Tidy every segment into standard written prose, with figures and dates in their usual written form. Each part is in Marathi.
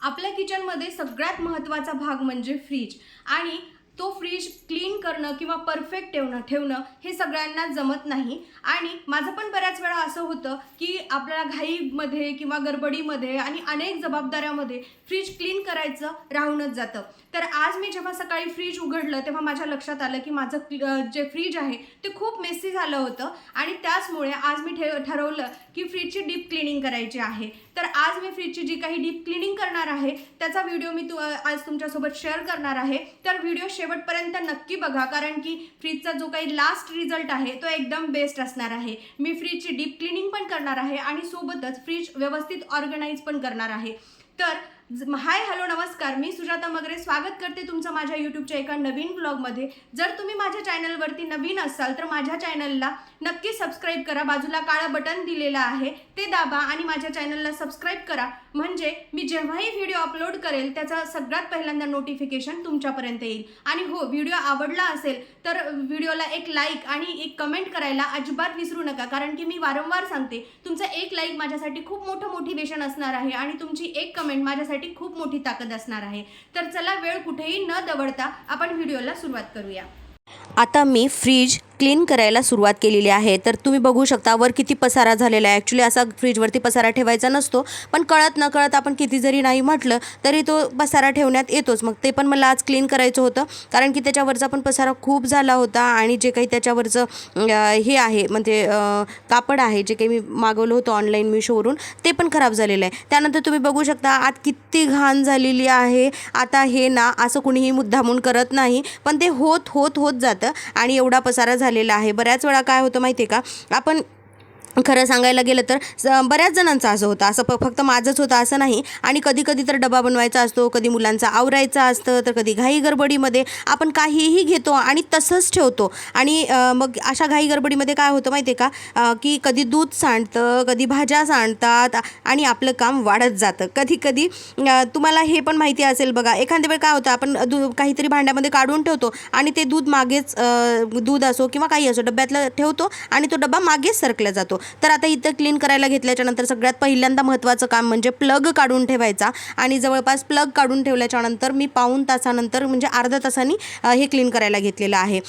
आपल्या किचनमध्ये सगळ्यात महत्त्वाचा भाग म्हणजे फ्रीज आणि तो फ्रीज क्लीन करणं किंवा परफेक्ट ठेवणं हे सगळ्यांना जमत नाही आणि माझं पण बऱ्याच वेळा असं होतं की आपल्याला घाईमध्ये किंवा गडबडीमध्ये आणि अनेक जबाबदाऱ्यामध्ये फ्रीज क्लीन करायचं राहूनच जातं। तर आज मी जेव्हा सकाळी फ्रीज उघडलं तेव्हा माझ्या लक्षात आलं की माझं जे फ्रीज आहे ते खूप मेसी झालं होतं आणि त्याचमुळे आज मी ठरवलं की फ्रीजची डीप क्लिनिंग करायची आहे। तर आज मी फ्रीजची जी काही डीप क्लिनिंग करणार आहे त्याचा व्हिडिओ मी आज तुमच्यासोबत शेअर करणार आहे। तर व्हिडिओ शेवटपर्यंत नक्की बघा कारण की फ्रीजचा जो काही लास्ट रिझल्ट आहे तो एकदम बेस्ट असणार आहे। मी फ्रीजची डीप क्लिनिंग पण करणार आहे आणि सोबतच फ्रीज व्यवस्थित ऑर्गनाइज पण करणार आहे। तर हाय हॅलो नमस्कार, मी सुजाता मगरे स्वागत करते तुमचं माझ्या यूट्यूबच्या एका नवीन ब्लॉगमध्ये। जर तुम्ही माझ्या चॅनलवरती नवीन असाल तर माझ्या चॅनलला नक्की सबस्क्राईब करा, बाजूला काळं बटन दिलेलं आहे ते दाबा आणि माझ्या चॅनलला सबस्क्राईब करा, म्हणजे मी जेव्हाही व्हिडिओ अपलोड करेल त्याचा सगळ्यात पहिल्यांदा नोटिफिकेशन तुमच्यापर्यंत येईल। आणि हो, व्हिडिओ आवडला असेल तर व्हिडिओला एक लाईक आणि एक कमेंट करायला अजिबात विसरू नका, कारण की मी वारंवार सांगते तुमचं एक लाईक माझ्यासाठी खूप मोठं मोटिवेशन असणार आहे आणि तुमची एक कमेंट माझ्यासाठी खूप मोठी ताकद असणार आहे। तर चला वेळ कुठेही न दवडता आपण व्हिडिओला सुरुवात करूया। आता मी फ्रीज क्लीन करायला सुरुवात केलेली आहे। तर तुम्ही बघू शकता वर किती पसारा झालेला आहे। ॲक्च्युली असा फ्रीजवरती पसारा ठेवायचा नसतो, पण कळत नकळत आपण किती जरी नाही म्हटलं तरी तो पसारा ठेवण्यात येतोच। मग ते पण मला आज क्लीन करायचं होतं कारण की त्याच्यावरचा पण पसारा खूप झाला होता आणि जे काही त्याच्यावरचं हे आहे म्हणजे कापड आहे जे काही मी मागवलं होतं ऑनलाईन मिशोवरून ते पण खराब झालेलं आहे। त्यानंतर तुम्ही बघू शकता आत किती घाण झालेली आहे। आता हे ना असं कुणीही मुद्दामून करत नाही, पण ते होत जातं आणि एवढा पसारा झालेला आहे। बऱ्याच वेळा काय होतं माहिती आहे का, आपण खरं सांगायला गेलं तर बऱ्याच जणांचं असं होतं, असं फक्त माझंच होतं असं नाही। आणि कधी कधी तर डबा बनवायचा असतो, कधी मुलांचा आवरायचा असतं, तर कधी घाई गडबडीमध्ये आपण काहीही घेतो आणि तसंच ठेवतो आणि मग अशा घाई गडबडीमध्ये काय होतं माहिती आहे का, की कधी दूध सांडतं, कधी भाज्या सांडतात आणि आपलं काम वाढत जातं। कधी कधी तुम्हाला हे पण माहिती असेल बघा, एखाद्या वेळ काय होतं आपण काहीतरी भांड्यामध्ये काढून ठेवतो आणि ते दूध मागेच दूध असो किंवा काही असो डब्यातलं ठेवतो आणि तो डबा मागेच सरकला जातो। तर आता इथं क्लीन करायला घेतल्याच्या नंतर सगळ्यात पहिल्यांदा महत्त्वाचं काम म्हणजे प्लग काढून ठेवायचा आणि जवळपास प्लग काढून ठेवल्याच्या नंतर मी पाऊण तासानंतर म्हणजे अर्धा तासांनी हे क्लीन करायला घेतलेलं आहे।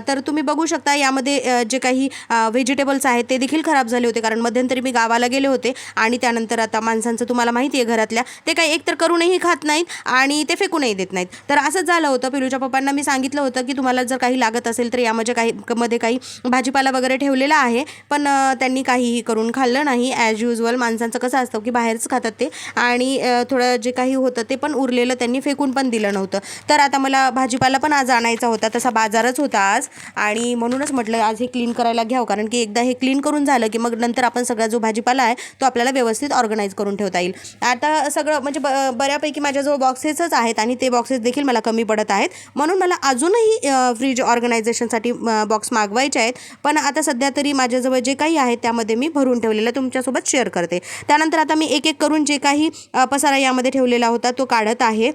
तर तुम्ही बघू शकता यामध्ये जे काही व्हेजिटेबल्स आहेत ते देखील खराब झाले होते, कारण मध्यंतरी मी गावाला गेले होते आणि त्यानंतर आता माणसांचं तुम्हाला माहिती आहे घरातल्या ते काही एकतर करूनही खात नाहीत आणि ते फेकूनही देत नाहीत। तर असंच झालं होतं। पिलूच्या पप्पांना मी सांगितलं होतं की तुम्हाला जर काही लागत असेल तर यामध्ये काही भाजीपाला वगैरे ठेवलेला आहे, पण त्यांनी काहीही करून खाल्लं नाही। ॲज युजल माणसांचं कसं असतं की बाहेरच खातात ते आणि थोडं जे काही होतं ते पण उरलेलं त्यांनी फेकून पण दिलं नव्हतं। तर आता मला भाजीपाला पण आज आणायचा होता, तसा बाजारच होता आज आणि म्हणूनच म्हटलं आज हे क्लीन करायला घ्यावं, कारण की एकदा हे क्लीन करून झालं की मग नंतर आपण सगळा जो भाजीपाला आहे तो आपल्याला व्यवस्थित ऑर्गनाईज करून ठेवता येईल। आता सगळं म्हणजे बऱ्यापैकी माझ्याजवळ बॉक्सेसच आहेत आणि ते बॉक्सेस देखील मला कमी पडत आहेत, म्हणून मला अजूनही फ्रीज ऑर्गनायझेशनसाठी बॉक्स मागवायचे आहेत। पण आता सध्या तरी माझ्याजवळ जे काही आहे त्यामध्ये मी भरून ठेवलेलं तुमच्यासोबत शेअर करते। त्यानंतर आता मी एक एक करून जे काही पसारा यामध्ये ठेवलेला होता तो काढत आहे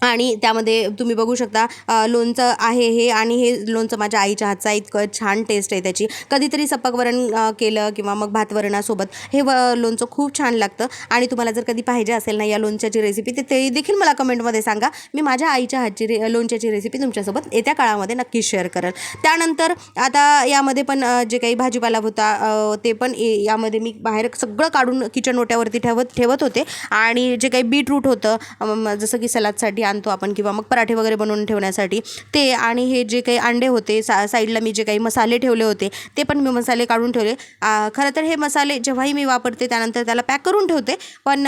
आणि त्यामध्ये तुम्ही बघू शकता लोणचं आहे हे, आणि हे लोणचं माझ्या आईच्या हातचा इतकं छान टेस्ट आहे त्याची। कधीतरी सपक वरण केलं किंवा मग भात वरणासोबत हे लोणचं खूप छान लागतं आणि तुम्हाला जर कधी पाहिजे असेल ना या लोणच्याची रेसिपी ते देखील मला कमेंटमध्ये सांगा, मी माझ्या आईच्या हातची लोणच्याची रेसिपी तुमच्यासोबत येत्या काळामध्ये नक्कीच शेअर करेल। त्यानंतर आता यामध्ये पण जे काही भाजीपाला होता ते पण यामध्ये मी बाहेर सगळं काढून किचन ओट्यावरती ठेवत होते आणि जे काही बीटरूट होतं जसं की सलादसाठी आणतो आपण किंवा मग पराठे वगैरे बनवून ठेवण्यासाठी ते, आणि हे जे काही अंडे होते साईडला मी जे काही मसाले ठेवले होते ते पण मी मसाले काढून ठेवले। खरं तर हे मसाले जेव्हाही मी वापरते त्यानंतर त्याला पॅक करून ठेवते, पण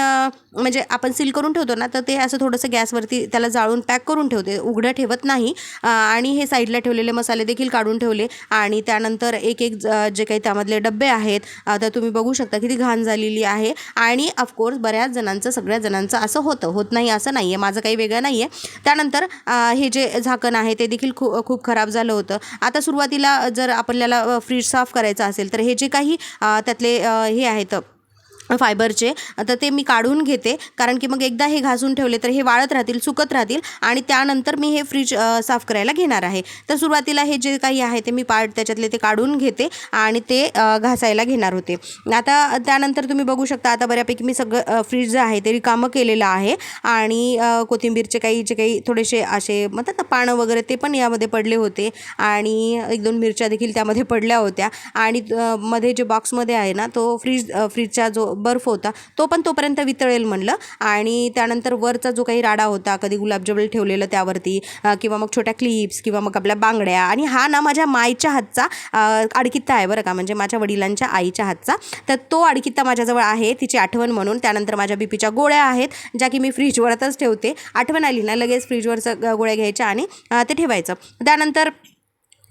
म्हणजे आपण सील करून ठेवतो ना तर ते असं थोडंसं गॅसवरती त्याला जाळून पॅक करून ठेवते, उघडं ठेवत नाही। आणि हे साईडला ठेवलेले मसाले देखील काढून ठेवले आणि त्यानंतर एक जे काही त्यामधले डबे आहेत तर तुम्ही बघू शकता किती घाण झालेली आहे आणि ऑफकोर्स बऱ्याच जणांचं सगळ्या जणांचं असं होत नाही असं नाही आहे, माझं काही वेगळं नाही आहे। त्यानंतर हे जे झाकण आहे ते देखील खूप खराब झालं होतं। आता सुरुवातीला जर आपल्याला फ्रीज साफ करायचं असेल तर हे जे काही त्यातले हे आहेत फायबरचे, तर ते मी काढून घेते, कारण की मग एकदा हे घासून ठेवले तर हे वाळत राहतील, सुकत राहतील आणि त्यानंतर मी हे फ्रीज साफ करायला घेणार आहे. तर सुरुवातीला हे जे काही आहे ते मी पार्ट त्याच्यातले ते काढून घेते आणि ते घासायला घेणार होते. आता त्यानंतर तुम्ही बघू शकता आता बऱ्यापैकी मी सगळं फ्रीज जे आहे ते रिकामं केलेलं आहे आणि कोथिंबीरचे जे काही थोडेसे असे म्हणतात ना पानं वगैरे ते पण यामध्ये पडले होते आणि 1-2 मिरच्या देखील त्यामध्ये पडल्या होत्या आणि मध्ये जे बॉक्समध्ये आहे ना तो फ्रीजचा जो बर्फ होता तो पण तोपर्यंत वितळेल म्हणलं आणि त्यानंतर वरचा जो काही राडा होता, कधी गुलाबजल ठेवलेलं त्यावरती किंवा मग छोट्या क्लिप्स किंवा मग आपल्या बांगड्या, आणि हा ना माझ्या माईच्या हातचा अडकित्ता आहे बरं का, म्हणजे माझ्या वडिलांच्या आईच्या हातचा. तर तो अडकित्ता माझ्याजवळ आहे तिची आठवण म्हणून. त्यानंतर माझ्या बीपीच्या गोळ्या आहेत ज्या की मी फ्रीजवरच ठेवते. आठवण आली ना लगेच फ्रीजवरचं गोळ्या घ्यायच्या आणि ते ठेवायचं. त्यानंतर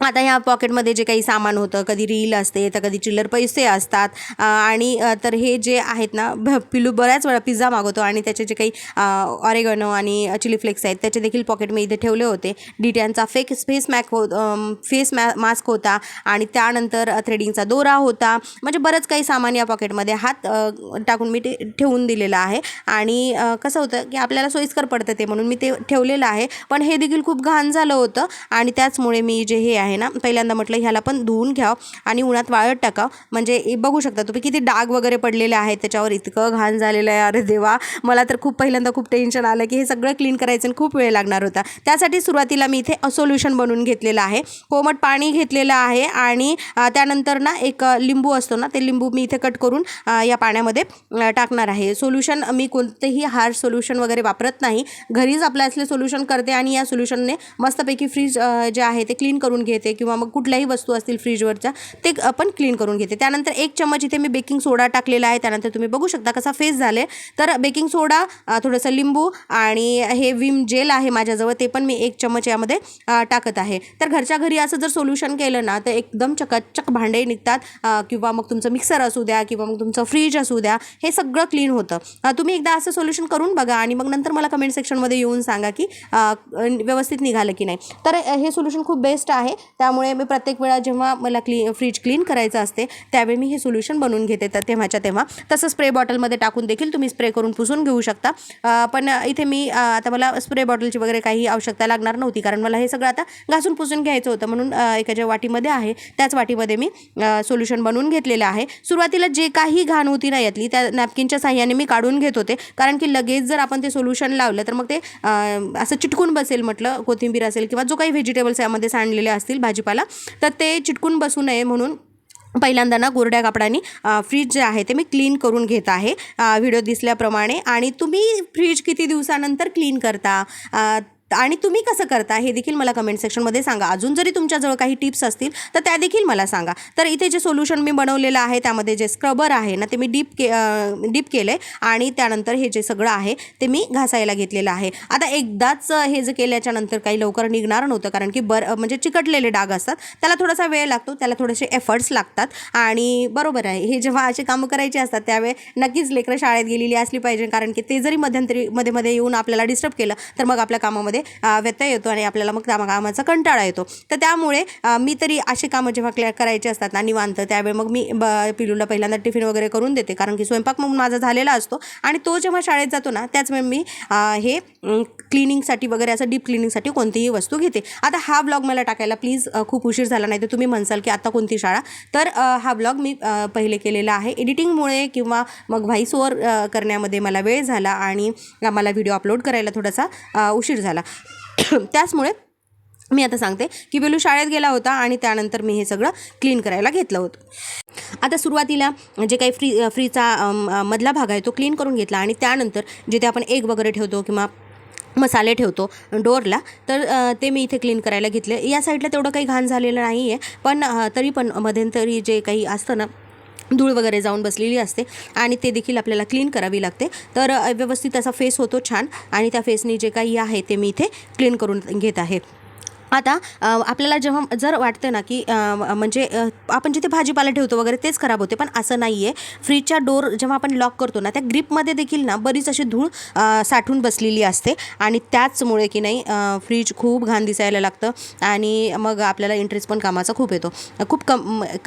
आता ह्या पॉकेटमध्ये जे काही सामान होतं, कधी रील असते तर कधी चिल्लर पैसे असतात आणि तर हे जे आहेत ना पिलू बऱ्याच वेळा पिझ्झा मागवतो आणि त्याचे जे काही ऑरेगनो आणि चिली फ्लेक्स आहेत त्याचे देखील पॉकेट मी इथे ठेवले होते. डिटॅनचा फेस मास्क होता आणि त्यानंतर थ्रेडिंगचा दोरा होता. म्हणजे बरंच काही सामान या पॉकेटमध्ये हात टाकून मी ते ठेवून दिलेलं आहे आणि कसं होतं की आपल्याला सोयीस्कर पडतं ते म्हणून मी ते ठेवलेलं आहे. पण हे देखील खूप घाण झालं होतं आणि त्याचमुळे मी जे हे आहे ना पहिल्यांदा म्हटलं ह्याला पण धुवून घ्याव आणि उन्हात वाळत टाकाव. म्हणजे बघू शकता तुम्ही किती डाग वगैरे पडलेले आहेत त्याच्यावर, इतकं घाण झालेलं आहे. अरे देवा, मला तर पहिल्यांदा खूप टेन्शन आलं की हे सगळं क्लीन करायचं आणि खूप वेळ लागणार होता. त्यासाठी सुरुवातीला मी इथे सोल्युशन बनवून घेतलेलं आहे. कोमट पाणी घेतलेलं आहे आणि त्यानंतर ना एक लिंबू असतो ना ते लिंबू मी इथे कट करून या पाण्यामध्ये टाकणार आहे. सोल्युशन मी कोणतेही हार्ड सोल्युशन वगैरे वापरत नाही, घरीच आपलं असले सोल्युशन करते आणि या सोल्युशनने मस्तपैकी फ्रीज जे आहे ते क्लीन करून घेते किंवा मग कुठल्याही वस्तू असतील फ्रीजवरच्या ते आपण क्लीन करून घेते. त्यानंतर 1 चम्मच इथे मी बेकिंग सोडा टाकलेला आहे. त्यानंतर तुम्ही बघू शकता कसा फेस झाले. तर बेकिंग सोडा, थोडंसं लिंबू आणि हे विम जेल आहे माझ्याजवळ ते पण मी 1 चम्मच यामध्ये टाकत आहे. तर घरच्या घरी असं जर सोल्युशन केलं ना तर एकदम चकाचक भांडे निघतात किंवा मग तुमचं मिक्सर असू द्या किंवा मग तुमचं फ्रीज असू द्या, हे सगळं क्लीन होतं. तुम्ही एकदा असं सोल्युशन करून बघा आणि मग नंतर मला कमेंट सेक्शनमध्ये येऊन सांगा की व्यवस्थित निघालं की नाही. तर हे सोल्युशन खूप बेस्ट आहे. त्यामुळे मी प्रत्येक वेळा जेव्हा मला फ्रीज क्लीन करायचं असते त्यावेळी मी हे सोल्युशन बनवून घेते तर तेव्हाच्या तेव्हा. तसं स्प्रे बॉटलमध्ये टाकून देखील तुम्ही स्प्रे करून पुसून घेऊ शकता. पण इथे मी आता मला स्प्रे बॉटलची वगैरे काही आवश्यकता लागणार नव्हती, कारण मला हे सगळं आता घासून पुसून घ्यायचं होतं. म्हणून एका ज्या वाटीमध्ये आहे त्याच वाटीमध्ये मी सोल्युशन बनवून घेतलेलं आहे. सुरुवातीला जे काही घाण होती ना यातली त्या नॅपकिनच्या साह्याने मी काढून घेत होते, कारण की लगेच जर आपण ते सोल्युशन लावलं तर मग ते असं चिटकून बसेल. म्हटलं कोथिंबीर असेल किंवा जो काही व्हेजिटेबल्स यामध्ये सांडलेले असतील भाजीपाला तर ते चिटकून बसू नये म्हणून पहिल्यांदा ना कोरड्या कापडाने फ्रीज जे आहे ते मी क्लीन करून घेत आहे व्हिडिओ दिसल्याप्रमाणे. आणि तुम्ही फ्रीज किती दिवसानंतर क्लीन करता आणि तुम्ही कसं करता हे देखील मला कमेंट सेक्शनमध्ये सांगा. अजून जरी तुमच्याजवळ काही टिप्स असतील तर त्या देखील मला सांगा. तर इथे जे सोल्युशन मी बनवलेलं आहे त्यामध्ये जे स्क्रबर आहे ना ते मी डीप केलं आहे आणि त्यानंतर हे जे सगळं आहे ते मी घासायला घेतलेलं आहे. आता एकदाच हे जे केल्याच्या नंतर काही लवकर निघणार नव्हतं, कारण की म्हणजे चिकटलेले डाग असतात, त्याला थोडासा वेळ लागतो, त्याला थोडेसे एफर्ट्स लागतात. आणि बरोबर आहे, हे जेव्हा असे कामं करायचे असतात त्यावेळी नक्कीच लेकरं शाळेत गेलेली असली पाहिजे, कारण की ते जरी मध्ये येऊन आपल्याला डिस्टर्ब केलं तर मग आपल्या कामामध्ये व्यत्यय येतो आणि आपल्याला मग त्या कामाचा कंटाळा येतो. तर त्यामुळे मी तरी अशी कामं जेव्हा करायची असतात ना निवांत त्यावेळी मग मी पिलूला पहिल्यांदा टिफिन वगैरे करून देते, कारण की स्वयंपाक मग माझा झालेला असतो आणि तो जेव्हा शाळेत जातो ना त्याच वेळी मी हे क्लिनिंगसाठी वगैरे असं डीप क्लिनिंगसाठी कोणतीही वस्तू घेते. आता हा व्लॉग मला टाकायला प्लीज खूप उशीर झाला, नाही तर तुम्ही म्हणसाल की आता कोणती शाळा. तर हा व्लॉग मी पहिले केलेला आहे. एडिटिंगमुळे किंवा मग व्हॉइस ओव्हर करण्यामध्ये मला वेळ झाला आणि मला व्हिडिओ अपलोड करायला थोडासा उशीर झाला. त्याचमुळे मी आता सांगते की बेलू शाळेत गेला होता आणि त्यानंतर मी हे सगळं क्लीन करायला घेतलं होतं. आता सुरुवातीला जे काही फ्रीजचा मधला भाग आहे तो क्लीन करून घेतला आणि त्यानंतर जिथे आपण एग वगैरे ठेवतो किंवा मसाले ठेवतो डोअरला तर ते मी इथे क्लीन करायला घेतले. या साईडला तेवढं काही घाण झालेलं नाही आहे, पण तरी पण मध्यंतरी जे काही असतं ना धूळ वगैरे जाऊन बसलेली असते आणि ते देखील आपल्याला क्लीन करावी लागते. तर व्यवस्थित असा फेस होतो छान आणि त्या फेसनी जे काही आहे ते मी इथे क्लीन करून घेत आहे. आता आपल्याला जेव्हा जर वाटतं ना की म्हणजे आपण जिथे भाजीपाला ठेवतो वगैरे तेच खराब होते, पण असं नाही आहे. फ्रीजच्या डोर जेव्हा आपण लॉक करतो ना, त्या ग्रिपमध्ये देखील ना बरीच अशी धूळ साठून बसलेली असते आणि त्याचमुळे की नाही फ्रीज खूप घाण दिसायला लागतं आणि मग आपल्याला इंटरेस्ट पण कामाचा खूप येतो, खूप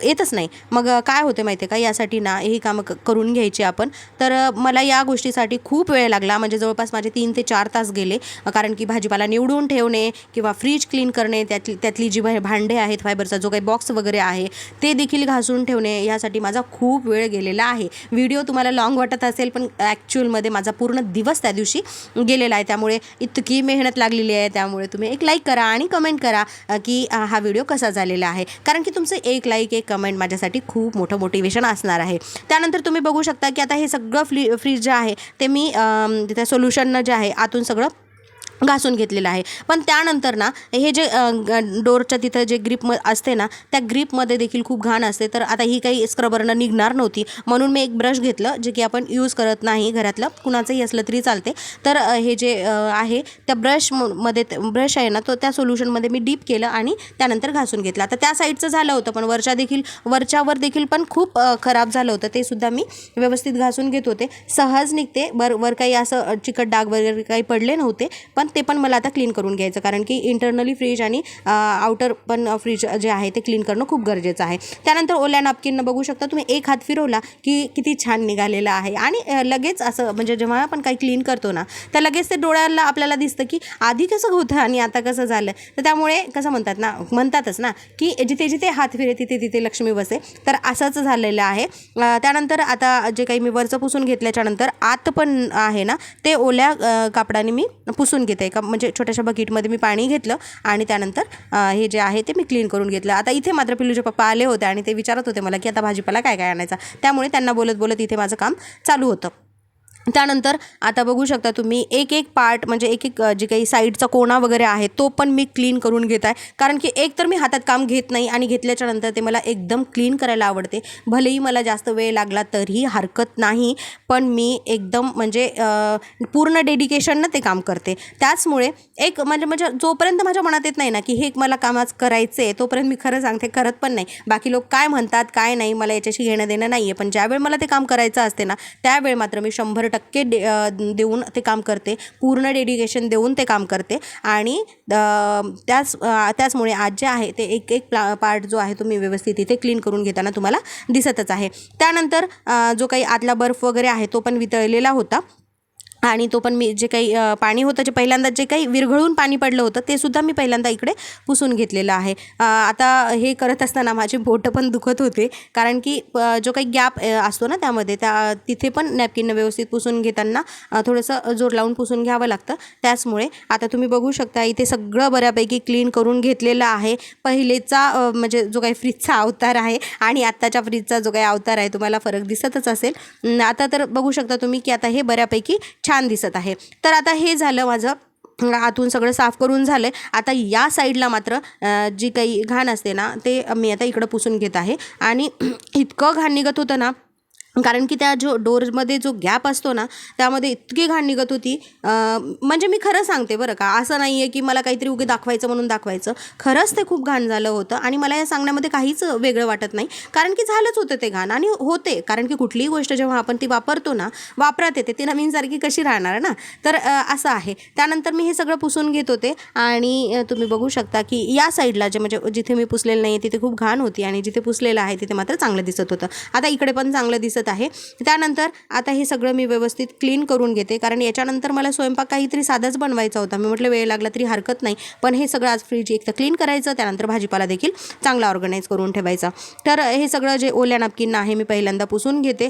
येतच नाही. मग काय होते माहिती आहे का, यासाठी ना ही कामं करून घ्यायची आपण. तर मला या गोष्टीसाठी खूप वेळ लागला, म्हणजे जवळपास माझे 3 ते 4 तास गेले, कारण की भाजीपाला निवडून ठेवणे किंवा फ्रीज क्लीन करणे, त्यातली जी भांडे आहेत, फायबरचा जो काही बॉक्स वगैरे आहे ते देखील घासून ठेवणे, यासाठी माझा खूप वेळ गेलेला आहे. व्हिडिओ तुम्हाला लॉंग वाटत असेल, पण ॲक्च्युअलमध्ये माझा पूर्ण दिवस त्या दिवशी गेलेला आहे. त्यामुळे इतकी मेहनत लागलेली आहे. त्यामुळे तुम्ही एक लाईक करा आणि कमेंट करा की हा व्हिडिओ कसा झालेला आहे, कारण की तुमचं एक लाईक एक कमेंट माझ्यासाठी खूप मोठं मोटिवेशन असणार आहे. त्यानंतर तुम्ही बघू शकता की आता हे सगळं फ्रीज जे आहे ते मी त्या सोल्युशननं जे आहे आतून सगळं घासून घेतलेलं आहे. पण त्यानंतर ना हे जे डोरच्या तिथं जे ग्रीप असते ना, त्या ग्रीपमध्ये देखील खूप घाण असते. तर आता ही काही स्क्रबरनं निघणार नव्हती, म्हणून मी एक ब्रश घेतलं, जे की आपण यूज करत नाही घरातलं, कुणाचंही असलं तरी चालते. तर हे जे आहे त्या ब्रश आहे ना, तो त्या सोल्युशनमध्ये मी डीप केलं आणि त्यानंतर घासून घेतलं. आता त्या साईडचं झालं होतं, पण वरच्यावर देखील पण खूप खराब झालं होतं, ते सुद्धा मी व्यवस्थित घासून घेत होते. सहज निघते, वर काही असं चिकट डाग वगैरे काही पडले नव्हते, पण ते पण मला आता क्लीन करून घ्यायचं, कारण की इंटरनली फ्रीज आणि आउटर पण फ्रीज जे आहे ते क्लीन करणं खूप गरजेचं आहे. त्यानंतर ओल्या नॅपकिननं बघू शकता तुम्ही, एक हात फिरवला की किती छान निघालेला आहे. आणि लगेच असं म्हणजे जेव्हा आपण काही क्लीन करतो ना, तर लगेच ते डोळ्याला आपल्याला दिसतं की आधी कसं होतं आणि आता कसं झालं. तर त्यामुळे कसं म्हणतातच ना की जिथे जिथे हात फिरे तिथे तिथे लक्ष्मी बसे. तर असंच झालेलं आहे. त्यानंतर आता जे काही मी वरचं पुसून घेतल्याच्यानंतर आत पण आहे ना, ते ओल्या कापडाने मी पुसून घेते. एका म्हणजे छोट्याशा बकेटमध्ये मी पाणी घेतलं आणि त्यानंतर हे जे आहे ते मी क्लीन करून घेतलं. आता इथे मात्र पिल्लूचे पप्पा आले होते आणि ते विचारत होते मला की आता भाजीपाला काय काय आणायचा, त्यामुळे त्यांना बोलत बोलत इथे माझं काम चालू होतं. त्यानंतर आता बघू शकता तुम्ही, एक पार्ट म्हणजे एक जे काही साईडचा कोणा वगैरे आहे तो पण मी क्लीन करून घेत आहे, कारण की एक तर मी हातात काम घेत नाही आणि घेतल्याच्या नंतर ते मला एकदम क्लीन करायला आवडते. भलेही मला जास्त वेळ लागला तरीही हरकत नाही, पण मी एकदम म्हणजे पूर्ण डेडिकेशननं ते काम करते. त्याचमुळे एक म्हणजे जोपर्यंत माझ्या मनात येत नाही ना की हे मला कामाच करायचं आहे, तोपर्यंत मी खरं सांगते करत पण नाही. बाकी लोक काय म्हणतात काय नाही मला याच्याशी घेणं देणं नाही आहे, पण ज्यावेळी मला ते काम करायचं असते ना, त्यावेळी मात्र मी 100% देऊन ते काम करते, पूर्ण डेडिकेशन देऊन ते काम करते. आणि त्याचमुळे आज जे आहे ते एक पार्ट जो आहे तो मी व्यवस्थित इथे क्लीन करून घेताना तुम्हाला दिसतच आहे. त्यानंतर जो काही आतला बर्फ वगैरे आहे तो पण वितळलेला होता आणि तो पण मी जे काही पाणी होतं, जे पहिल्यांदा जे काही विरघळून पाणी पडलं होतं ते सुद्धा मी पहिल्यांदा इकडे पुसून घेतलेलं आहे. आता हे करत असताना माझी बोटं पण दुखत होते, कारण की जो काही गॅप असतो ना त्यामध्ये तिथे पण नॅपकिननं व्यवस्थित पुसून घेताना थोडंसं जोर लावून पुसून घ्यावं लागतं. त्याचमुळे आता तुम्ही बघू शकता इथे सगळं बऱ्यापैकी क्लीन करून घेतलेलं आहे. पहिलेचा म्हणजे जो काही फ्रीजचा अवतार आहे आणि आत्ताच्या फ्रीजचा जो काही अवतार आहे तुम्हाला फरक दिसतच असेल. आता तर बघू शकता तुम्ही की आता हे बऱ्यापैकी छान दिसत आहे. तर आता हे झालं माझं आतून सगळं साफ करून झालं आहे. आता या साईडला मात्र जी काही घाण असते ना ते मी आता इकडं पुसून घेत आहे. आणि इतकं घाण निघत होतं ना, कारण की त्या जो डोरमध्ये जो गॅप असतो ना त्यामध्ये इतकी घाण निघत होती. म्हणजे मी खरं सांगते बरं का, असं नाही आहे की मला काहीतरी उगे दाखवायचं म्हणून दाखवायचं. खरंच ते खूप घाण झालं होतं आणि मला या सांगण्यामध्ये काहीच वेगळं वाटत नाही, कारण की झालंच होतं ते घाण. आणि होते, कारण की कुठलीही गोष्ट जेव्हा आपण ती वापरतो ना, वापरात येते, ती नवीनसारखी कशी राहणार ना. तर असं आहे. त्यानंतर मी हे सगळं पुसून घेत होते आणि तुम्ही बघू शकता की या साईडला म्हणजे जिथे मी पुसलेलं नाही तिथे खूप घाण होती आणि जिथे पुसलेलं आहे तिथे मात्र चांगलं दिसत होतं. आता इकडे पण चांगलं दिसत आहे. त्यानंतर आता हे सगळं मी व्यवस्थित क्लीन करून घेते, कारण याच्यानंतर मला स्वयंपाक काहीतरी साधाच बनवायचा होता. मी म्हटलं वेळ लागला तरी हरकत नाही, पण हे सगळं आज फ्रीज एक तर क्लीन करायचं, त्यानंतर भाजीपाला देखील चांगला ऑर्गनाईज करून ठेवायचा. तर हे सगळं जे ओल्या नॅपकिन आहे मी पहिल्यांदा पुसून घेते.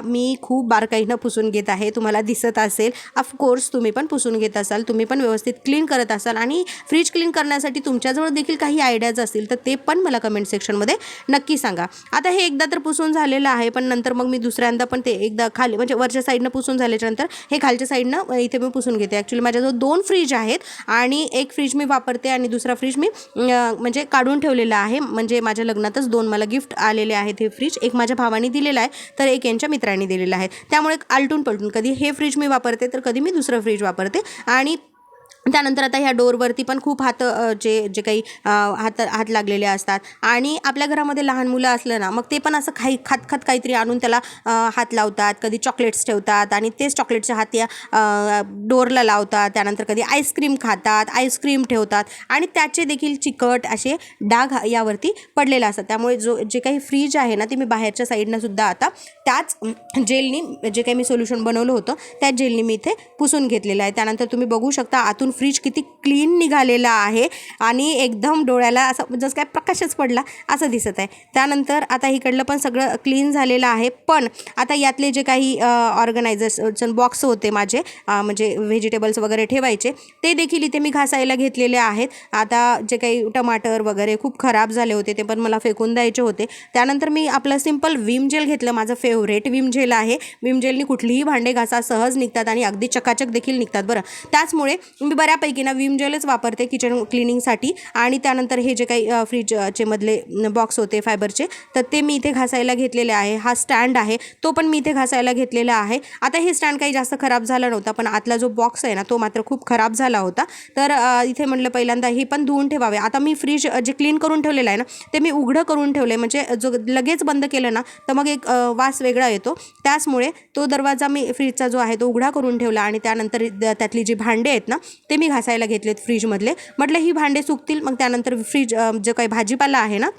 मी खूप बारकाईनं पुसून घेत आहे, तुम्हाला दिसत असेल. ऑफकोर्स तुम्ही पण पुसून घेत असाल, तुम्ही पण व्यवस्थित क्लीन करत असाल आणि फ्रीज क्लीन करण्यासाठी तुमच्याजवळ देखील काही आयडियाज असतील तर ते पण मला कमेंट सेक्शनमध्ये नक्की सांगा. आता हे एकदा तर पुसून झालेलं आहे, पण नंतर मग मी दुसऱ्यांदा पण ते एकदा खाली म्हणजे वरच्या साईडनं पुसून झाल्याच्यानंतर हे खालच्या साईडनं इथे मी पुसून घेते. ॲक्च्युली माझ्याजवळ 2 फ्रीज आहेत आणि एक फ्रीज मी वापरते आणि दुसरा फ्रीज मी म्हणजे काढून ठेवलेला आहे. म्हणजे माझ्या लग्नातच 2 मला गिफ्ट आलेले आहेत हे फ्रीज. एक माझ्या भावाने दिलेला आहे तर एक यांच्या मित्रांनी दिलेला आहे. त्यामुळे आलटून पलटून कधी हे फ्रीज मी वापरते तर कधी मी दुसरं फ्रीज वापरते. आणि त्यानंतर आता ह्या डोरवरती पण खूप हात जे काही हात लागलेले असतात आणि आपल्या घरामध्ये लहान मुलं असलं ना मग ते पण असं खात काहीतरी आणून त्याला हात लावतात. कधी चॉकलेट्स ठेवतात आणि तेच चॉकलेटचे हात या डोरला लावतात. त्यानंतर कधी आईस्क्रीम खातात, आईस्क्रीम ठेवतात आणि त्याचे देखील चिकट असे डाग यावरती पडलेले असतात. त्यामुळे जे काही फ्रीज आहे ना ते मी बाहेरच्या साईडनं सुद्धा आता त्याच जेलनी जे काही मी सोल्युशन बनवलं होतं त्या जेलनी मी इथे पुसून घेतलेलं आहे. त्यानंतर तुम्ही बघू शकता आतून फ्रीज किती क्लीन निघालेला आहे आणि एकदम डोळ्याला असं जसं काय प्रकाशच पडला असं दिसत आहे. त्यानंतर आता इकडलं पण सगळं क्लीन झालेलं आहे. पण आता यातले जे काही ऑर्गनायझर्स बॉक्स होते माझे म्हणजे व्हेजिटेबल्स वगैरे ठेवायचे ते देखील इथे मी घासायला घेतलेले आहेत. आता जे काही टमाटर वगैरे खूप खराब झाले होते ते पण मला फेकून द्यायचे होते. त्यानंतर मी आपलं सिंपल विम जेल घेतलं. माझं फेवरेट विम जेल आहे. विम जेलनी कुठलीही भांडे घासा सहज निघतात आणि अगदी चकाचक देखील निघतात बरं. त्याचमुळे मी बऱ्यापैकी ना विम जेलच वापरते किचन क्लिनिंगसाठी. आणि त्यानंतर हे जे काही फ्रीजचे मधले बॉक्स होते फायबरचे तर ते मी इथे घासायला घेतलेले आहे. हा स्टँड आहे तो पण मी इथे घासायला घेतलेला आहे. आता हे स्टँड काही जास्त खराब झाला नव्हता पण आतला जो बॉक्स आहे ना तो मात्र खूप खराब झाला होता. तर इथे म्हटलं पहिल्यांदा हे पण धुवून ठेवावे. आता मी फ्रीज जे क्लीन करून ठेवलेलं आहे ना ते मी उघडं करून ठेवलं आहे म्हणजे जो लगेच बंद केलं ना तर मग एक वास वेगळा येतो. त्याचमुळे तो दरवाजा मी फ्रीजचा जो आहे तो उघडा करून ठेवला आणि त्यानंतर त्यातली जी भांडे आहेत ना ते मी घासायला घेतलेत फ्रीजमधले. म्हटलं ही भांडे सुकतील मग त्यानंतर फ्रीज जो काही भाजीपाला आहे ना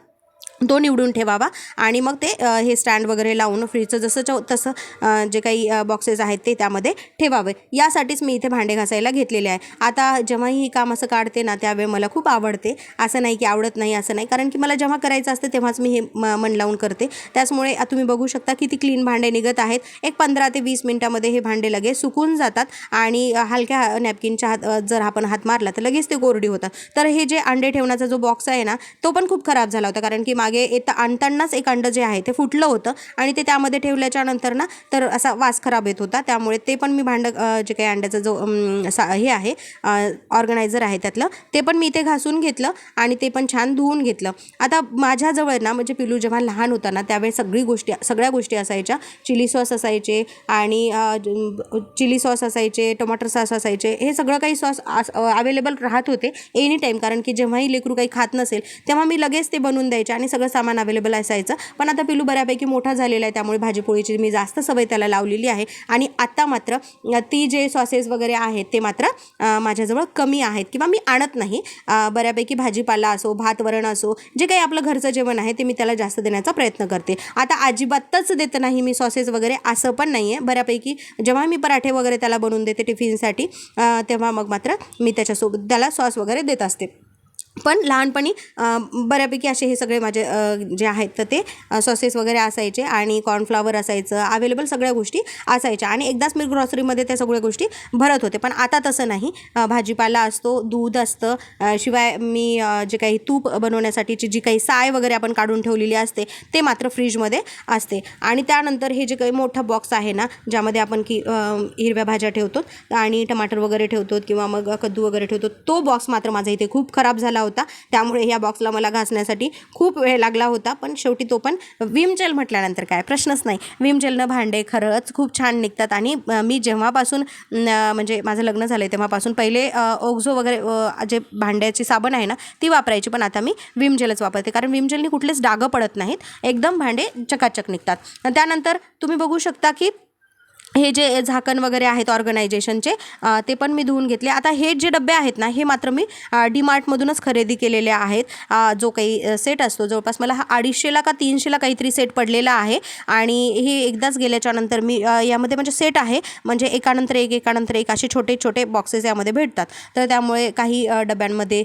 तो निवडून ठेवावा आणि मग ते हे स्टँड वगैरे लावून फ्रीजचं जसं तसं जे काही बॉक्सेस आहेत ते त्यामध्ये ठेवावे. यासाठीच मी इथे भांडे घासायला घेतलेले आहे. आता जेव्हाही ही काम असं काढते ना त्यावेळी मला खूप आवडते. असं नाही की आवडत नाही असं नाही कारण की मला जेव्हा करायचं असतं तेव्हाच मी हे मन लावून करते. त्याचमुळे तुम्ही बघू शकता किती क्लीन भांडे निघत आहेत. एक 15 ते 20 मिनटामध्ये हे भांडे लगेच सुकून जातात आणि हलक्या नॅपकिनच्या हात जर आपण हात मारला तर लगेच ते कोरडी होतात. तर हे जे अंडे ठेवण्याचा जो बॉक्स आहे ना तो पण खूप खराब झाला होता कारण की मागे आणतानाच एक अंडं जे आहे ते फुटलं होतं आणि ते त्यामध्ये ठेवल्याच्या नंतर ना तर असा वास खराब येत होता. त्यामुळे ते पण मी भांडं जे काही अंड्याचा जो हे आहे ऑर्गनायझर आहे त्यातलं ते पण मी इथे घासून घेतलं आणि ते पण छान धुवून घेतलं. आता माझ्याजवळ ना म्हणजे पिलू जेव्हा लहान होता ना त्यावेळी सगळ्या गोष्टी असायच्या. चिली सॉस असायचे आणि चिली सॉस असायचे, टोमॅटो सॉस असायचे. हे सगळं काही सॉस अवेलेबल राहत होते एनी टाईम कारण की जेव्हाही लेकरू काही खात नसेल तेव्हा मी लगेच ते बनवून द्यायचे आणि सगळं सामान अवेलेबल असायचं. पण आता पिलू बऱ्यापैकी मोठा झालेला आहे त्यामुळे भाजीपोळीची मी जास्त सवय त्याला लावलेली आहे आणि आता मात्र ती जे सॉसेस वगैरे आहेत ते मात्र माझ्याजवळ कमी आहेत किंवा मी आणत नाही. बऱ्यापैकी भाजीपाला असो, भात वरण असो, जे काही आपलं घरचं जेवण आहे ते मी त्याला जास्त देण्याचा प्रयत्न करते. आता अजिबातच देत नाही मी सॉसेस वगैरे असं पण नाही आहे. बऱ्यापैकी जेव्हा मी पराठे वगैरे त्याला बनवून देते टिफिनसाठी तेव्हा मग मात्र मी त्याच्यासोबत त्याला सॉस वगैरे देत असते. पण लहानपणी बऱ्यापैकी असे हे सगळे माझे जे आहेत तर ते सॉसेस वगैरे असायचे आणि कॉर्नफ्लॉवर असायचं अवेलेबल सगळ्या गोष्टी असायच्या आणि एकदाच मी ग्रॉसरीमध्ये त्या सगळ्या गोष्टी भरत होते. पण आता तसं नाही. भाजीपाला असतो, दूध असतं, शिवाय मी जे काही तूप बनवण्यासाठीची जी काही साय वगैरे आपण काढून ठेवलेली असते ते मात्र फ्रीजमध्ये असते. आणि त्यानंतर हे जे काही मोठा बॉक्स आहे ना ज्यामध्ये आपण की हिरव्या भाज्या ठेवतो आणि टमाटर वगैरे ठेवतो किंवा मग कद्दू वगैरे ठेवतो तो बॉक्स मात्र माझा इथे खूप खराब झाला होता. त्यामुळे या बॉक्सला मला घासण्यासाठी खूप वेळ लागला होता. पण शेवटी तो पण विम जेल म्हटल्यानंतर काय प्रश्नच नाही. विम जेलनं भांडे खरंच खूप छान निघतात आणि मी जेव्हापासून म्हणजे माझं लग्न झालं आहे तेव्हापासून पहिले ओक्झो वगैरे जे भांड्याची साबण आहे ना ती वापरायची पण आता मी विम जेलच वापरते कारण विम जेलनी कुठलेच डागं पडत नाहीत. एकदम भांडे चकाचक निघतात. त्यानंतर तुम्ही बघू शकता की हे जे झाकण वगैरे आहेत ऑर्गनायझेशनचे ते पण मी धुवून घेतले. आता हे जे डबे आहेत ना हे मात्र मी डीमार्टमधूनच खरेदी केलेले आहेत. जो काही सेट असतो जवळपास मला हा 250ला का 300ला काहीतरी सेट पडलेला आहे आणि हे एकदाच गेल्याच्या नंतर मी यामध्ये म्हणजे सेट आहे म्हणजे एकानंतर एक असे छोटे छोटे बॉक्सेस यामध्ये भेटतात. तर त्यामुळे काही डब्यांमध्ये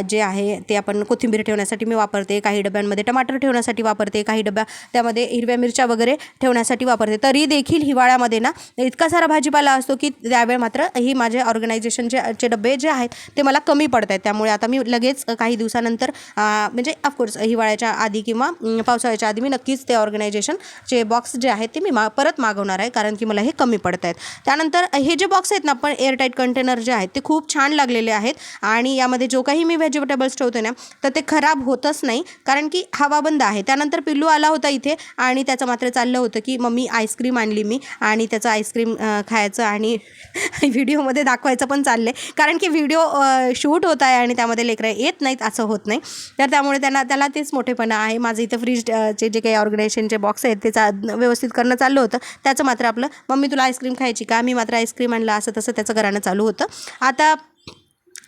जे आहे ते आपण कोथिंबीर ठेवण्यासाठी मी वापरते, काही डब्यांमध्ये टमाटर ठेवण्यासाठी वापरते, काही डब्या त्यामध्ये हिरव्या मिरच्या वगैरे ठेवण्यासाठी वापरते. तरी देखील हिवाळ्यामध्ये ना इतका सारा भाजीपाला असतो की त्यावेळी मात्र ही माझे ऑर्गनायझेशनचे डबे जे आहेत ते मला कमी पडत आहेत. त्यामुळे आता मी लगेच काही दिवसानंतर म्हणजे ऑफकोर्स हिवाळ्याच्या आधी किंवा पावसाळ्याच्या आधी मी नक्कीच ते ऑर्गनायझेशनचे बॉक्स जे आहेत ते मी परत मागवणार आहे कारण की मला हे कमी पडत आहेत. त्यानंतर हे जे बॉक्स आहेत ना पण एअरटाईट कंटेनर जे आहेत ते खूप छान लागलेले आहेत आणि यामध्ये जो काही मी व्हेजिटेबल्स ठेवते ना तर ते खराब होतच नाही कारण की हवा बंद आहे. त्यानंतर पिल्लू आला होता इथे आणि त्याचं मात्र चाललं होतं की मम्मी आईस्क्रीम आणली मी आणि त्याचं आईस्क्रीम खायचं आणि व्हिडिओमध्ये दाखवायचं पण चाललं आहे, कारण की व्हिडिओ शूट होत आहे आणि त्यामध्ये लेकरं येत नाहीत असं होत नाही. तर त्यामुळे त्याला तेच मोठेपणा आहे. माझं इथं फ्रीजचे जे काही ऑर्गनायझेशनचे बॉक्स आहेत त्याचा व्यवस्थित करणं चाललं होतं. त्याचं मात्र आपलं मम्मी तुला आईस्क्रीम खायची का, मी मात्र आईस्क्रीम आणला, असं तसं त्याचं घराणं चालू होतं. आता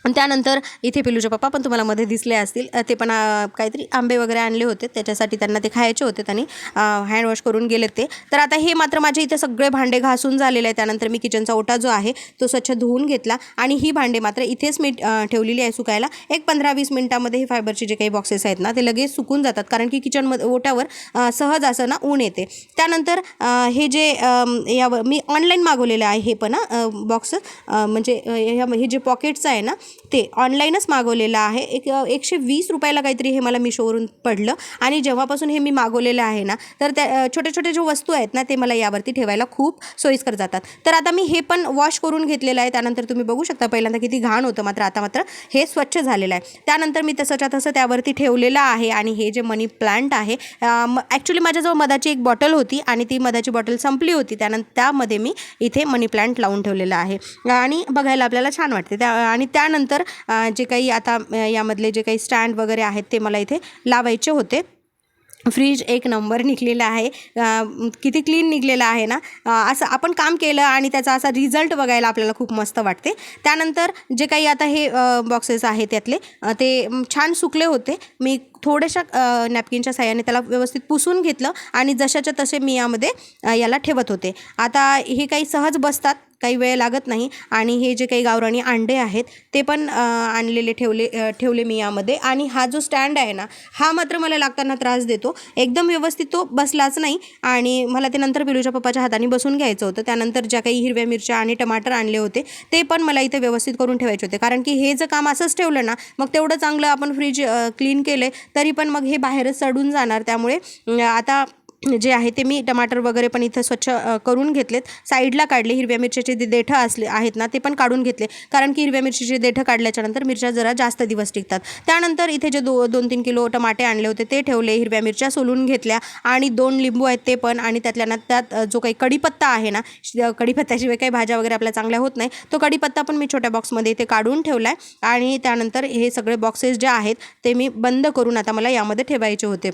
त्यानंतर इथे पिलूचे पप्पा पण तुम्हाला मध्ये दिसले असतील, ते पण काहीतरी आंबे वगैरे आणले होते, त्याच्यासाठी त्यांना ते खायचे होते, त्यांनी हँडवॉश करून गेलेत ते. तर आता हे मात्र माझे इथे सगळे भांडे घासून झालेले आहे. त्यानंतर मी किचनचा ओटा जो आहे तो स्वच्छ धुवून घेतला आणि ही भांडे मात्र इथेच मी ठेवलेली आहे सुकायला. एक 15-20 मिनिटामध्ये हे फायबरचे जे काही बॉक्सेस आहेत ना ते लगेच सुकून जातात, कारण की किचनमध्ये ओट्यावर सहज असं ना ऊन येते. त्यानंतर हे जे यावर मी ऑनलाईन मागवलेलं आहे हे पण बॉक्स, म्हणजे हे जे पॉकेट्स आहे ना ते ऑनलाईनच मागवलेलं आहे. 120 रुपयाला काहीतरी हे मला मिशोवरून पडलं आणि जेव्हापासून हे मी मागवलेलं आहे ना तर त्या छोटे जे वस्तू आहेत ना ते मला यावरती ठेवायला खूप सोयीस्कर जातात. तर आता मी हे पण वॉश करून घेतलेलं आहे. त्यानंतर तुम्ही बघू शकता पहिल्यांदा किती घाण होतं, आता मात्र हे स्वच्छ झालेलं आहे. त्यानंतर मी तसंच्या तसं त्यावरती ठेवलेलं आहे. आणि हे जे मनी प्लांट आहे, ॲक्च्युली माझ्याजवळ मधाची एक बॉटल होती आणि ती मधाची बॉटल संपली होती. त्यामध्ये मी इथे मनी प्लांट लावून ठेवलेलं आहे आणि बघायला आपल्याला छान वाटते. आणि त्यानंतर जे काही आता यामधले जे काही स्टँड वगैरे आहेत ते मला इथे लावायचे होते. फ्रीज एक नंबर निघलेला आहे, किती क्लीन निघलेला आहे ना. असं आपण काम केलं आणि त्याचा असा रिझल्ट बघायला आपल्याला खूप मस्त वाटते. त्यानंतर जे काही आता हे बॉक्सेस आहेत त्यातले ते छान सुकले होते. मी थोड्याशा नॅपकिनच्या साह्याने त्याला व्यवस्थित पुसून घेतलं आणि जशाच्या तसे मी याला ठेवत होते. आता हे काही सहज बसतात, काही वेळ लागत नाही. आणि हे जे काही गावरानी अंडे आहेत ते पण आणलेले ठेवले मी यामध्ये. आणि हा जो स्टँड आहे ना हा मात्र मला लागताना त्रास देतो, एकदम व्यवस्थित तो बसलाच नाही आणि मला ते नंतर पिलूच्या पप्पाच्या हाताने बसून घ्यायचं होतं. त्यानंतर ज्या काही हिरव्या मिरच्या आणि टमाटर आणले होते ते पण मला इथे व्यवस्थित करून ठेवायचे होते, कारण की हे जर काम असंच ठेवलं ना मग तेवढं चांगलं आपण फ्रीज क्लीन केले तरी पण मग हे बाहेरच सडून जाणार. त्यामुळे आता जे आहे ते मी टमाटर वगैरे पण इथं स्वच्छ करून घेतलेत, साईडला काढले. हिरव्या मिरच्याचे जे देठं आहेत ना ते पण काढून घेतले, कारण की हिरव्या मिरचीचे देठं काढल्याच्यानंतर मिरच्या जरा जास्त दिवस टिकतात. त्यानंतर इथे जे 2-3 किलो टमाटे आणले होते ते ठेवले, हिरव्या मिरच्या सोलून घेतल्या आणि 2 लिंबू आहेत ते पण. आणि त्यात जो काही कढीपत्ता आहे ना, कढीपत्त्याशिवाय काही भाज्या वगैरे आपल्या चांगल्या होत नाही, तो कढीपत्ता पण मी छोट्या बॉक्समध्ये इथे काढून ठेवला आहे. आणि त्यानंतर हे सगळे बॉक्सेस जे आहेत ते मी बंद करून आता मला यामध्ये ठेवायचे होते.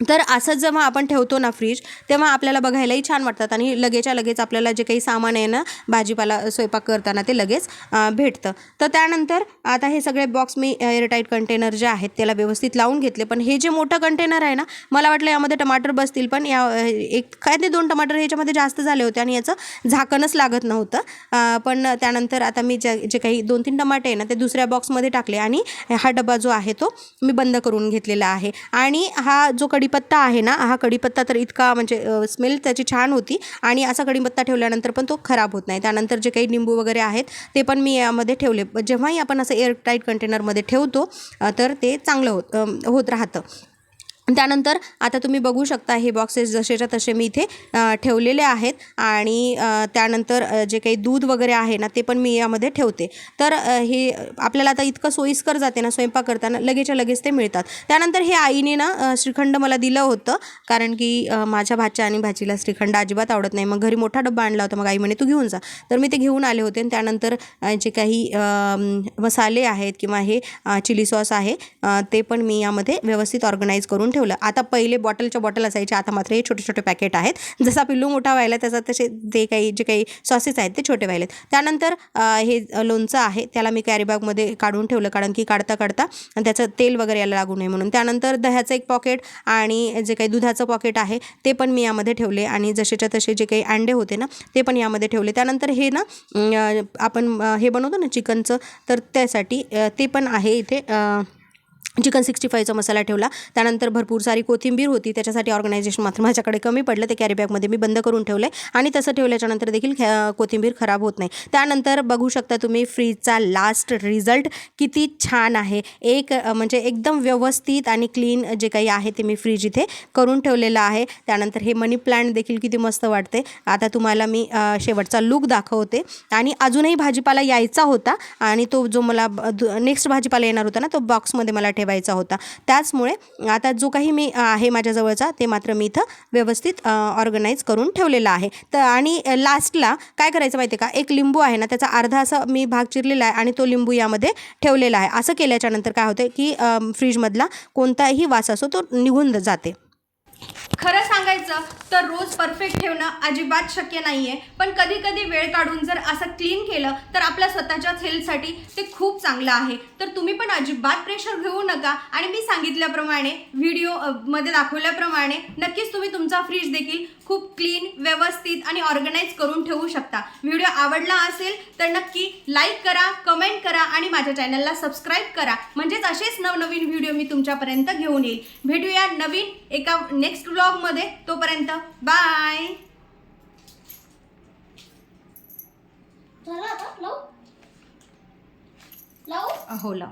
तर असंच जेव्हा आपण ठेवतो ना फ्रीज, तेव्हा आपल्याला बघायलाही छान वाटतात आणि लगेच्या लगेच आपल्याला जे काही सामान आहे ना भाजीपाला स्वयंपाक करताना ते लगेच भेटतं. तर त्यानंतर आता हे सगळे बॉक्स मी एअरटाईट कंटेनर जे आहेत त्याला व्यवस्थित लावून घेतले. पण हे जे मोठं कंटेनर आहे ना मला वाटलं यामध्ये टमाटर बसतील, पण काय ते 2 टमाटर ह्याच्यामध्ये जास्त झाले होते आणि याचं झाकणच लागत नव्हतं. पण त्यानंतर आता मी जे काही 2-3 टमाटे आहे ना ते दुसऱ्या बॉक्समध्ये टाकले आणि हा डबा जो आहे तो मी बंद करून घेतलेला आहे. आणि हा जो कढीपत्ता आहे ना, हा कढीपत्ता तर इतका म्हणजे स्मेल त्याची छान होती आणि असा कढीपत्ता ठेवल्यानंतर पण तो खराब होत नाही. त्यानंतर जे काही लिंबू वगैरे आहेत ते पण मी यामध्ये ठेवले. जेव्हाही आपण असं एअरटाईट कंटेनरमध्ये ठेवतो तर ते चांगलं होत राहतं. त्यानंतर आता तुम्ही बघू शकता हे बॉक्सेस जसेच्या तसे मी इथे ठेवलेले आहेत. आणि त्यानंतर जे काही दूध वगैरे आहे ना ते पण मी यामध्ये ठेवते. तर हे आपल्याला आता इतकं सोयीस्कर जाते ना स्वयंपाक करताना, लगेचच्या लगेच ते मिळतात. त्यानंतर हे आईने ना श्रीखंड मला दिलं होतं, कारण की माझ्या भाच्या आणि भाचीला श्रीखंड अजिबात आवडत नाही. मग घरी मोठा डब्बा आणला होता, मग आई म्हणे तू घेऊन जा, तर मी ते घेऊन आले होते. आणि त्यानंतर जे काही मसाले आहेत किंवा हे चिली सॉस आहे ते पण मी यामध्ये व्यवस्थित ऑर्गनाईज करून ठेवलं. आता पहिले बॉटलच्या बॉटल असायचे, आता मात्र हे छोटे छोटे पॅकेट आहेत. जसा पिल्लू मोठा व्हायला तसा तसे जे काही सॉसेस आहेत ते छोटे व्हायलेत. त्यानंतर हे लोणचं आहे त्याला मी कॅरीबॅगमध्ये काढून ठेवलं, कारण की काढता त्याचं तेल वगैरे याला लागू नये म्हणून. त्यानंतर दह्याचं एक पॉकेट आणि जे काही दुधाचं पॉकेट आहे ते पण मी यामध्ये ठेवले. आणि जसेच्या तसे जे काही अंडे होते ना ते पण यामध्ये ठेवले. त्यानंतर हे ना आपण हे बनवतो ना चिकनचं, तर त्यासाठी ते पण आहे इथे. चिकन 65चा मसाला ठेवला. त्यानंतर भरपूर सारी कोथिंबीर होती, त्याच्यासाठी ऑर्गनायझेशन मात्र माझ्याकडे कमी पडलं, ते कॅरीबॅगमध्ये मी बंद करून ठेवलं आहे. आणि तसं ठेवल्याच्यानंतर देखील कोथिंबीर खराब होत नाही. त्यानंतर बघू शकता तुम्ही फ्रीजचा लास्ट रिझल्ट किती छान आहे. म्हणजे एकदम व्यवस्थित आणि क्लीन जे काही आहे ते मी फ्रीज इथे करून ठेवलेलं आहे. त्यानंतर हे मनी प्लांट देखील किती मस्त वाटते. आता तुम्हाला मी शेवटचा लूक दाखवते. आणि अजूनही भाजीपाला यायचा होता आणि तो जो मला नेक्स्ट भाजीपाला येणार होता ना तो बॉक्समध्ये मला ठेवायचा होता. त्याचमुळे आता जो काही मी आहे माझ्याजवळचा ते मात्र मी इथं व्यवस्थित ऑर्गनाईज करून ठेवलेला आहे. तर आणि लास्टला काय करायचं माहिती आहे का, एक लिंबू आहे ना, त्याचा अर्धा असा मी भाग चिरलेला आहे आणि तो लिंबू यामध्ये ठेवलेला आहे. असं केल्याच्यानंतर काय होतं की फ्रीजमधला कोणताही वास असो तो निघून जाते. खरं सांगायचं तर रोज परफेक्ट ठेवणं अजिबात शक्य नाही आहे, पण कधी कधी वेळ काढून जर असं क्लीन केलं तर आपल्या स्वतःच्याच हेल्थसाठी ते खूप चांगलं आहे. तर तुम्ही पण अजिबात प्रेशर घेऊ नका आणि मी सांगितल्याप्रमाणे व्हिडिओमध्ये दाखवल्याप्रमाणे नक्कीच तुम्ही तुमचा फ्रीज देखील खूप क्लीन, व्यवस्थित आणि ऑर्गनाईज करून ठेवू शकता. व्हिडिओ आवडला असेल तर नक्की लाईक करा, कमेंट करा आणि माझ्या चॅनलला सबस्क्राईब करा, म्हणजेच असेच नवनवीन व्हिडिओ मी तुमच्यापर्यंत घेऊन येईल. भेटूया नवीन एका नेक्स्ट व्लॉगमध्ये. तोपर्यंत बाय. झालं आता लावू लावू हो लाव.